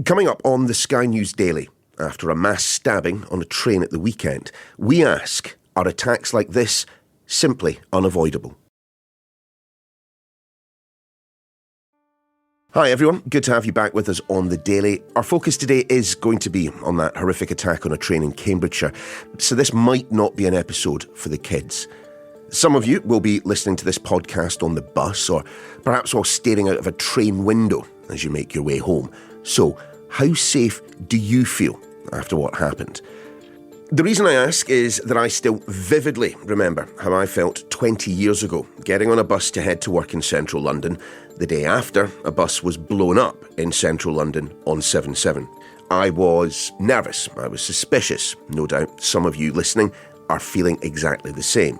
Coming up on the Sky News Daily, after a mass stabbing on a train at the weekend, we ask, are attacks like this simply unavoidable? Hi everyone, good to have you back with us on The Daily. Our focus today is going to be on that horrific attack on a train in Cambridgeshire, so this might not be an episode for the kids. Some of you will be listening to this podcast on the bus or perhaps while staring out of a train window as you make your way home. So, how safe do you feel after what happened? The reason I ask is that I still vividly remember how I felt 20 years ago, getting on a bus to head to work in central London. The day after, a bus was blown up in central London on 7/7. I was nervous, I was suspicious. No doubt some of you listening are feeling exactly the same.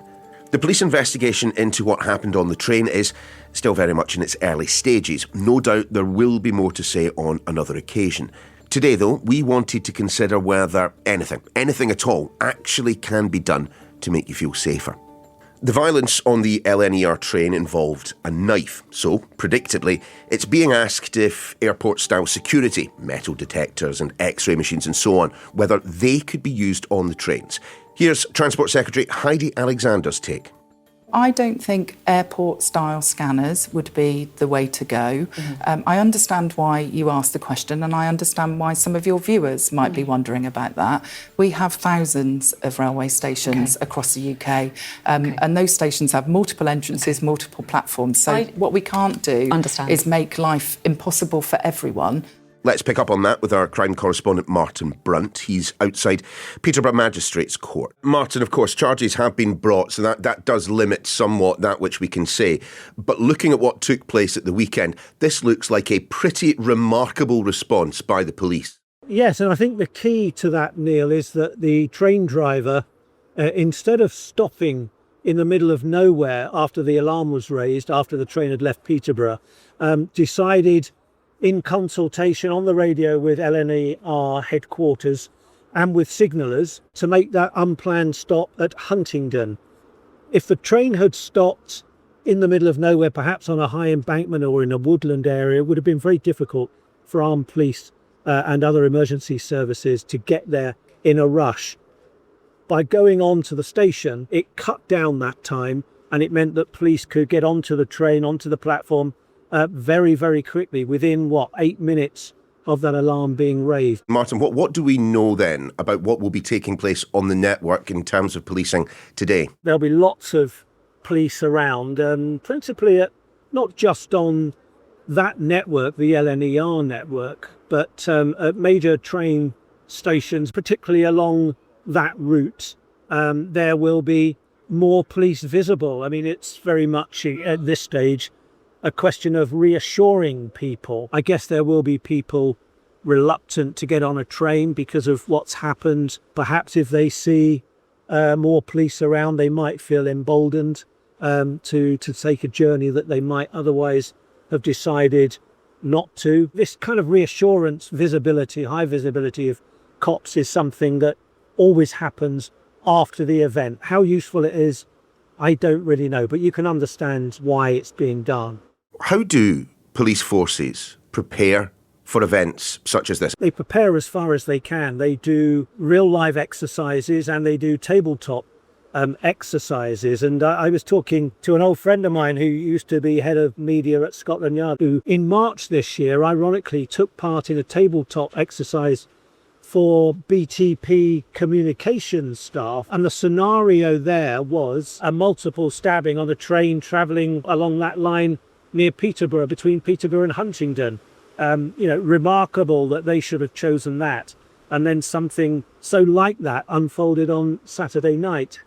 The police investigation into what happened on the train is still very much in its early stages. No doubt there will be more to say on another occasion. Today, though, we wanted to consider whether anything at all, actually can be done to make you feel safer. The violence on the LNER train involved a knife, so, predictably, it's being asked if airport-style security, metal detectors and X-ray machines and so on, whether they could be used on the trains. Here's Transport Secretary Heidi Alexander's take. I don't think airport-style scanners would be the way to go. I understand why you asked the question, and I understand why some of your viewers might be wondering about that. We have thousands of railway stations across the UK, and those stations have multiple entrances, multiple platforms. So what we can't do is make life impossible for everyone. Let's pick up on that with our crime correspondent Martin Brunt. He's outside Peterborough Magistrates Court. Martin, of course, charges have been brought, so that does limit somewhat that which we can say. But looking at what took place at the weekend, this looks like a pretty remarkable response by the police. Yes, and I think the key to that, Neil, is that the train driver, instead of stopping in the middle of nowhere after the alarm was raised, after the train had left Peterborough, decided, in consultation on the radio with LNER headquarters and with signallers, to make that unplanned stop at Huntingdon. If the train had stopped in the middle of nowhere, perhaps on a high embankment or in a woodland area, it would have been very difficult for armed police and other emergency services to get there in a rush. By going on to the station, it cut down that time, and it meant that police could get onto the train, onto the platform, very, very quickly, within, 8 minutes of that alarm being raised. Martin, what do we know then about what will be taking place on the network in terms of policing today? There'll be lots of police around, principally not just on that network, the LNER network, but at major train stations, particularly along that route. There will be more police visible. I mean, it's very much at this stage a question of reassuring people. I guess there will be people reluctant to get on a train because of what's happened. Perhaps if they see more police around, they might feel emboldened to take a journey that they might otherwise have decided not to. This kind of reassurance, visibility, high visibility of cops is something that always happens after the event. How useful it is, I don't really know, but you can understand why it's being done. How do police forces prepare for events such as this? They prepare as far as they can. They do real live exercises and they do tabletop exercises. And I was talking to an old friend of mine who used to be head of media at Scotland Yard, who in March this year, ironically, took part in a tabletop exercise for BTP communications staff. And the scenario there was a multiple stabbing on a train travelling along that line near Peterborough, between Peterborough and Huntingdon. Remarkable that they should have chosen that. And then something so like that unfolded on Saturday night.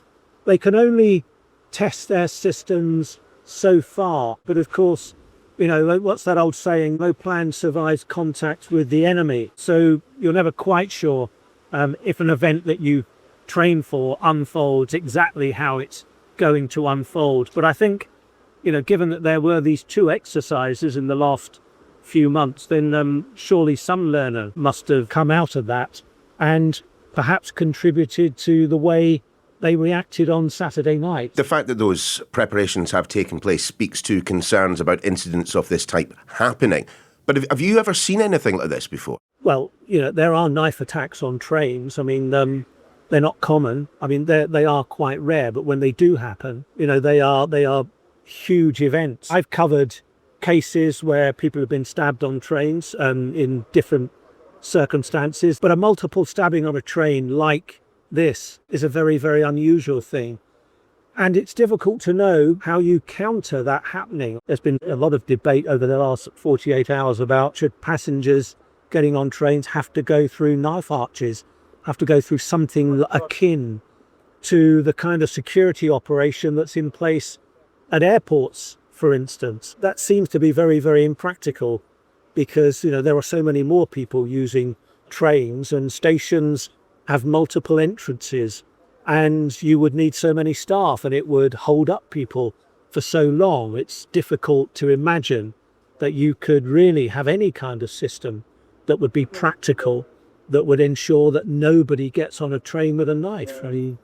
They can only test their systems so far. But of course, what's that old saying? No plan survives contact with the enemy. So you're never quite sure if an event that you train for unfolds exactly how it's going to unfold. But I think, given that there were these two exercises in the last few months, then surely some learner must have come out of that and perhaps contributed to the way they reacted on Saturday night. The fact that those preparations have taken place speaks to concerns about incidents of this type happening. But have you ever seen anything like this before? Well, there are knife attacks on trains. I mean, they're not common. I mean, they are quite rare, but when they do happen, they are huge events. I've covered cases where people have been stabbed on trains in different circumstances, but a multiple stabbing on a train like this is a very, very unusual thing. And it's difficult to know how you counter that happening. There's been a lot of debate over the last 48 hours about should passengers getting on trains have to go through knife arches, have to go through something akin to the kind of security operation that's in place at airports, for instance. That seems to be very, very impractical because, there are so many more people using trains, and stations have multiple entrances, and you would need so many staff, and it would hold up people for so long. It's difficult to imagine that you could really have any kind of system that would be practical, that would ensure that nobody gets on a train with a knife. I mean,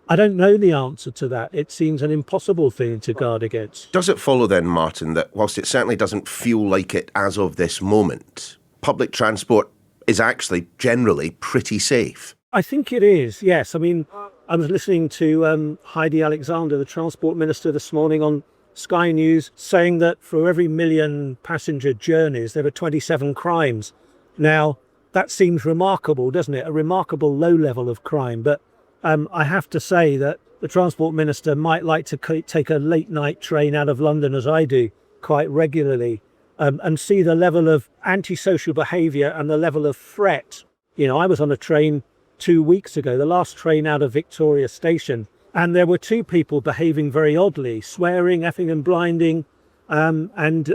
I don't know the answer to that. It seems an impossible thing to guard against. Does it follow then, Martin, that whilst it certainly doesn't feel like it as of this moment, public transport is actually generally pretty safe? I think it is, yes. I mean, I was listening to Heidi Alexander, the Transport Minister, this morning on Sky News, saying that for every million passenger journeys, there are 27 crimes. Now, that seems remarkable, doesn't it? A remarkable low level of crime. But I have to say that the Transport Minister might like to take a late night train out of London, as I do quite regularly, and see the level of antisocial behaviour and the level of threat. I was on a train 2 weeks ago, the last train out of Victoria Station, and there were two people behaving very oddly, swearing, effing and blinding, and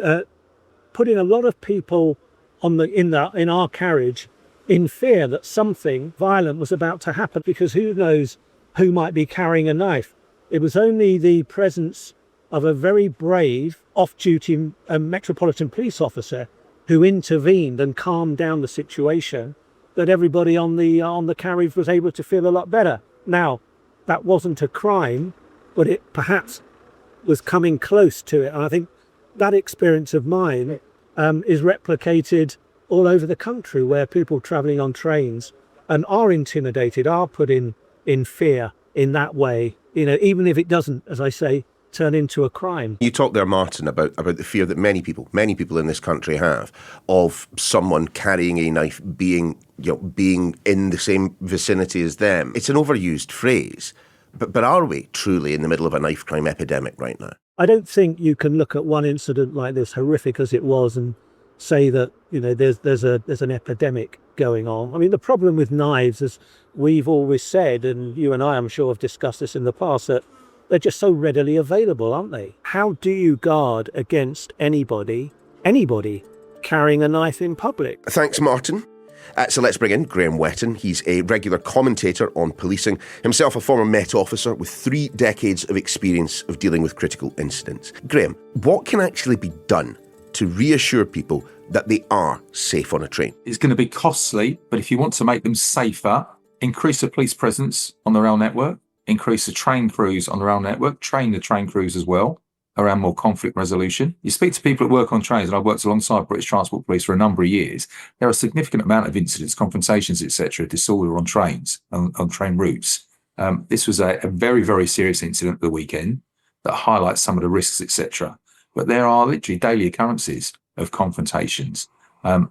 putting a lot of people in our carriage in fear that something violent was about to happen, because who knows who might be carrying a knife. It was only the presence of a very brave off-duty Metropolitan Police officer who intervened and calmed down the situation that everybody on the carriage was able to feel a lot better. Now, that wasn't a crime, but it perhaps was coming close to it. And I think that experience of mine is replicated all over the country, where people travelling on trains and are intimidated, are put in fear in that way, even if it doesn't, as I say, turn into a crime. You talked there, Martin, about the fear that many people in this country have of someone carrying a knife being in the same vicinity as them. It's an overused phrase, but are we truly in the middle of a knife crime epidemic right now? I don't think you can look at one incident like this, horrific as it was, and say that there's an epidemic going on. I mean, the problem with knives, as we've always said, and you and I, I'm sure, have discussed this in the past, that they're just so readily available, aren't they? How do you guard against anybody carrying a knife in public? Thanks, Martin. So let's bring in Graham Wettone. He's a regular commentator on policing, himself a former Met officer with 3 decades of experience of dealing with critical incidents. Graham, what can actually be done to reassure people that they are safe on a train? It's going to be costly, but if you want to make them safer, increase the police presence on the rail network, increase the train crews on the rail network, train the train crews as well around more conflict resolution. You speak to people that work on trains, and I've worked alongside British Transport Police for a number of years. There are a significant amount of incidents, confrontations, etc., disorder on trains, on train routes. This was a very, very serious incident at the weekend that highlights some of the risks, etc. But there are literally daily occurrences of confrontations. And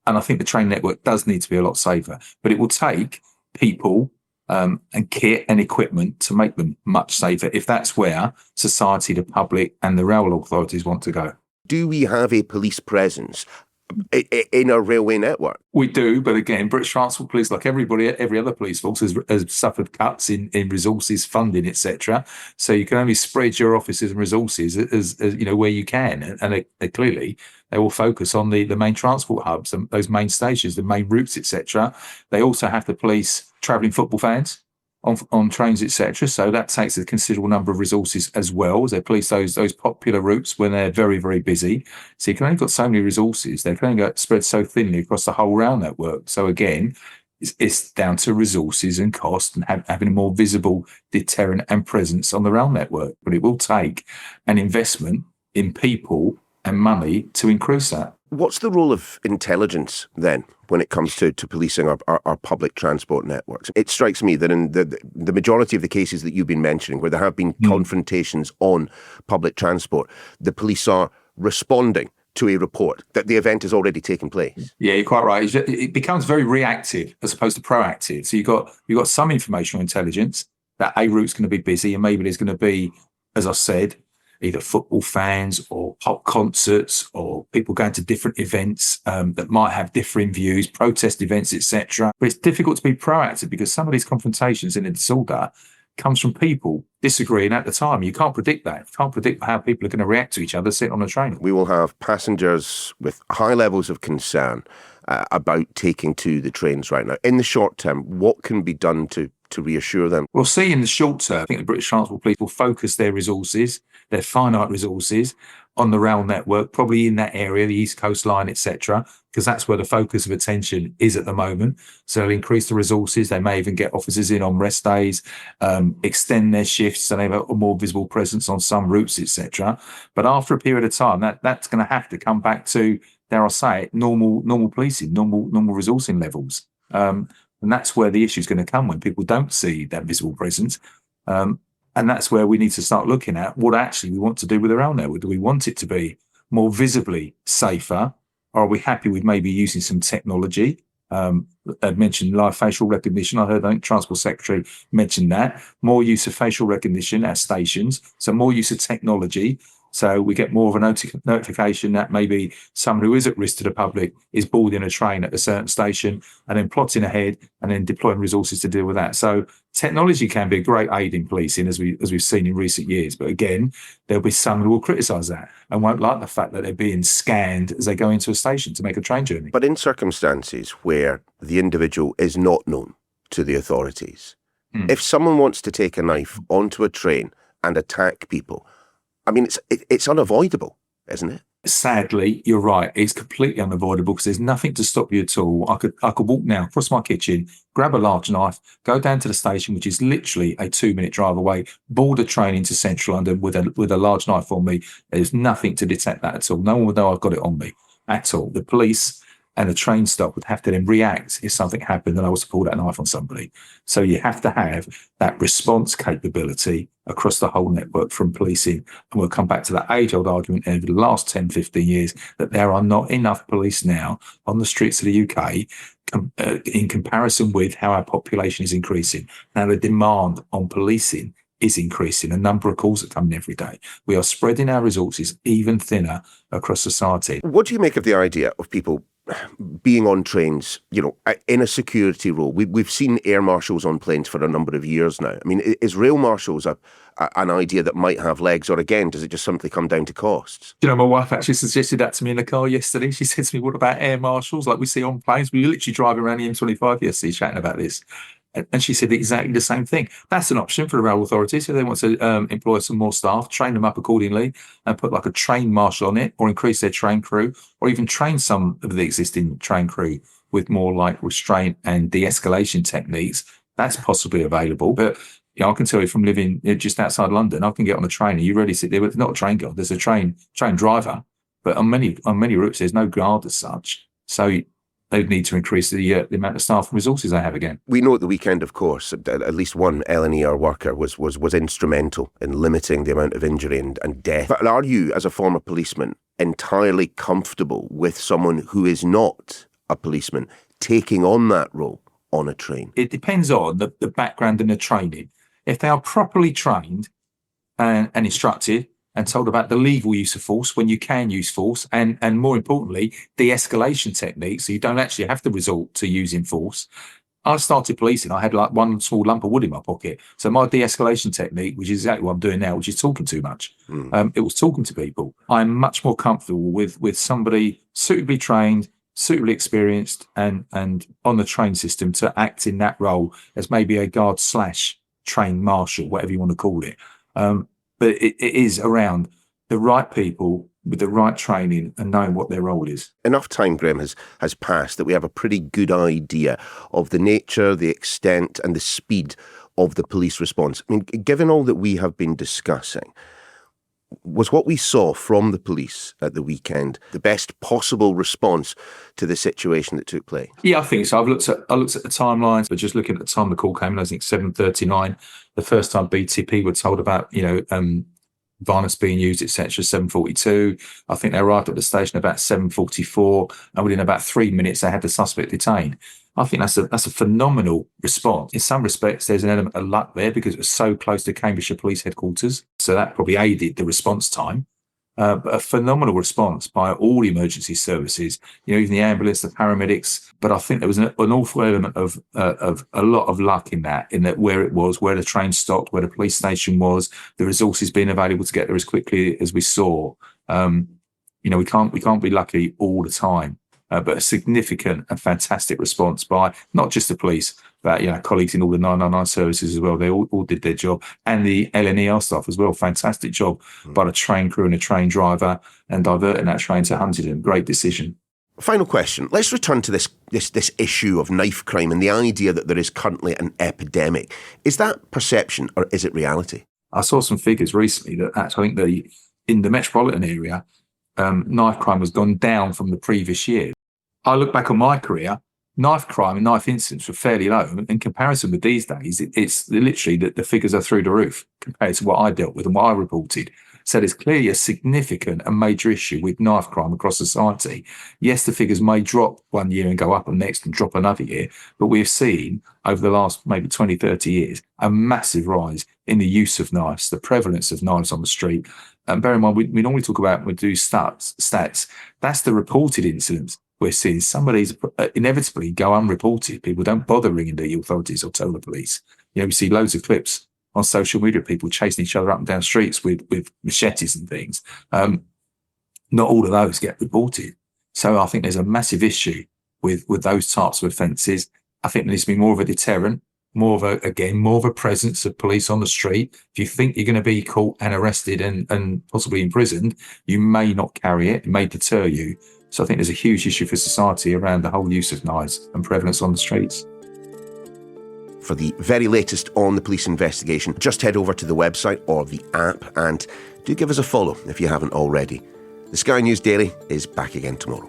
I think the train network does need to be a lot safer, but it will take people and kit and equipment to make them much safer, if that's where society, the public and the rail authorities want to go. Do we have a police presence in a railway network? We do, but again, British Transport Police, like every other police force, has suffered cuts in resources, funding, etc. So you can only spread your officers and resources as where you can, and clearly they will focus on the main transport hubs, and those main stations, the main routes, etc. They also have to police travelling football fans on trains, etc. So that takes a considerable number of resources as well, as they police those popular routes when they're very, very busy. So you can only got so many resources. They can only get spread so thinly across the whole rail network. So again, it's down to resources and cost and having a more visible deterrent and presence on the rail network. But it will take an investment in people and money to increase that. What's the role of intelligence then when it comes to policing our public transport networks? It strikes me that in the majority of the cases that you've been mentioning, where there have been confrontations on public transport, the police are responding to a report that the event has already taken place. Yeah, you're quite right. It becomes very reactive as opposed to proactive. So you've got some informational intelligence that a route's going to be busy, and maybe there's going to be, as I said, either football fans or pop concerts or people going to different events that might have differing views, protest events, etc. But it's difficult to be proactive because some of these confrontations in a disorder comes from people disagreeing at the time. You can't predict that. You can't predict how people are going to react to each other sitting on a train. We will have passengers with high levels of concern about taking to the trains right now. In the short term, what can be done to reassure them? We'll see in the short term. I think the British Transport Police will focus their resources, their finite resources, on the rail network, probably in that area, the East Coast Line, etc., because that's where the focus of attention is at the moment. So they'll increase the resources. They may even get officers in on rest days, extend their shifts so they have a more visible presence on some routes, etc. But after a period of time, that's going to have to come back to, dare I say it, normal policing, normal resourcing levels. And that's where the issue is going to come when people don't see that visible presence. And that's where we need to start looking at what actually we want to do with the rail network. Do we want it to be more visibly safer? Or are we happy with maybe using some technology? I mentioned live facial recognition. I think Transport Secretary mentioned that. More use of facial recognition at stations. So more use of technology. So we get more of a notification that maybe someone who is at risk to the public is boarding a train at a certain station and then plotting ahead and then deploying resources to deal with that. So technology can be a great aid in policing, as we've seen in recent years. But again, there'll be some who will criticise that and won't like the fact that they're being scanned as they go into a station to make a train journey. But in circumstances where the individual is not known to the authorities, if someone wants to take a knife onto a train and attack people, I mean, it's unavoidable, isn't it? Sadly, you're right. It's completely unavoidable because there's nothing to stop you at all. I could walk now across my kitchen, grab a large knife, go down to the station, which is literally a 2-minute drive away, board a train into central London with a large knife on me. There's nothing to detect that at all. No one would know I've got it on me at all. The police and the train stop would have to then react if something happened and I was to pull that knife on somebody. So you have to have that response capability across the whole network from policing. And we'll come back to that age-old argument over the last 10, 15 years that there are not enough police now on the streets of the UK in comparison with how our population is increasing. Now, the demand on policing is increasing. A number of calls are coming every day. We are spreading our resources even thinner across society. What do you make of the idea of people being on trains, in a security role? We've seen air marshals on planes for a number of years now. I mean, is rail marshals an idea that might have legs, or again, does it just simply come down to costs? My wife actually suggested that to me in the car yesterday. She said to me, what about air marshals like we see on planes? We were literally driving around the M25 yesterday chatting about this. And she said exactly the same thing. That's an option for the rail authorities. If they want to employ some more staff, train them up accordingly and put like a train marshal on it, or increase their train crew, or even train some of the existing train crew with more like restraint and de-escalation techniques. That's possibly available. But I can tell you from living just outside London, I can get on a train and you really sit there with not a train guard. There's a train driver, but on many routes there's no guard as such. So they need to increase the amount of staff and resources they have again. We know at the weekend, of course, at least one LNER worker was instrumental in limiting the amount of injury and death. But are you, as a former policeman, entirely comfortable with someone who is not a policeman taking on that role on a train? It depends on the background and the training. If they are properly trained and instructed, and told about the legal use of force, when you can use force, and more importantly, de-escalation techniques, so you don't actually have to resort to using force. I started policing, I had like one small lump of wood in my pocket. So my de-escalation technique, which is exactly what I'm doing now, which is talking too much. It was talking to people. I'm much more comfortable with somebody suitably trained, suitably experienced, and on the train system to act in that role as maybe a guard / train marshal, whatever you want to call it. But it is around the right people with the right training and knowing what their role is. Enough time, Graham, has passed that we have a pretty good idea of the nature, the extent and the speed of the police response. I mean, given all that we have been discussing, Was what we saw from the police at the weekend the best possible response to the situation that took place? Yeah, I think so. I looked at the timelines, but just looking at the time the call came in, I think 7:39. The first time BTP were told about, violence being used, etc., 7:42. I think they arrived at the station about 7:44, and within about 3 minutes they had the suspect detained. I think that's a phenomenal response. In some respects, there's an element of luck there because it was so close to Cambridgeshire Police Headquarters, so that probably aided the response time. But a phenomenal response by all emergency services, even the ambulance, the paramedics. But I think there was an awful element of a lot of luck in that where it was, where the train stopped, where the police station was, the resources being available to get there as quickly as we saw. We can't be lucky all the time. But a significant and fantastic response by not just the police, but colleagues in all the 999 services as well. They all did their job, and the LNER staff as well. Fantastic job by the train crew and the train driver, and diverting that train to Huntingdon. Great decision. Final question. Let's return to this issue of knife crime and the idea that there is currently an epidemic. Is that perception or is it reality? I saw some figures recently that I think in the metropolitan area, knife crime has gone down from the previous year. I look back on my career, knife crime and knife incidents were fairly low. In comparison with these days, it's literally that the figures are through the roof compared to what I dealt with and what I reported. So there's clearly a significant and major issue with knife crime across society. Yes, the figures may drop one year and go up and next and drop another year, but we've seen over the last maybe 20, 30 years, a massive rise in the use of knives, the prevalence of knives on the street. And bear in mind, we normally talk about, we do stats. That's the reported incidents. We're seeing some of these inevitably go unreported. People don't bother ringing the authorities or tell the police. We see loads of clips on social media, people chasing each other up and down streets with machetes and things. Not all of those get reported. So I think there's a massive issue with those types of offences. I think there needs to be more of a deterrent, more of a presence of police on the street. If you think you're going to be caught and arrested and possibly imprisoned, you may not carry it. It may deter you. So I think there's a huge issue for society around the whole use of knives and prevalence on the streets. For the very latest on the police investigation, just head over to the website or the app and do give us a follow if you haven't already. The Sky News Daily is back again tomorrow.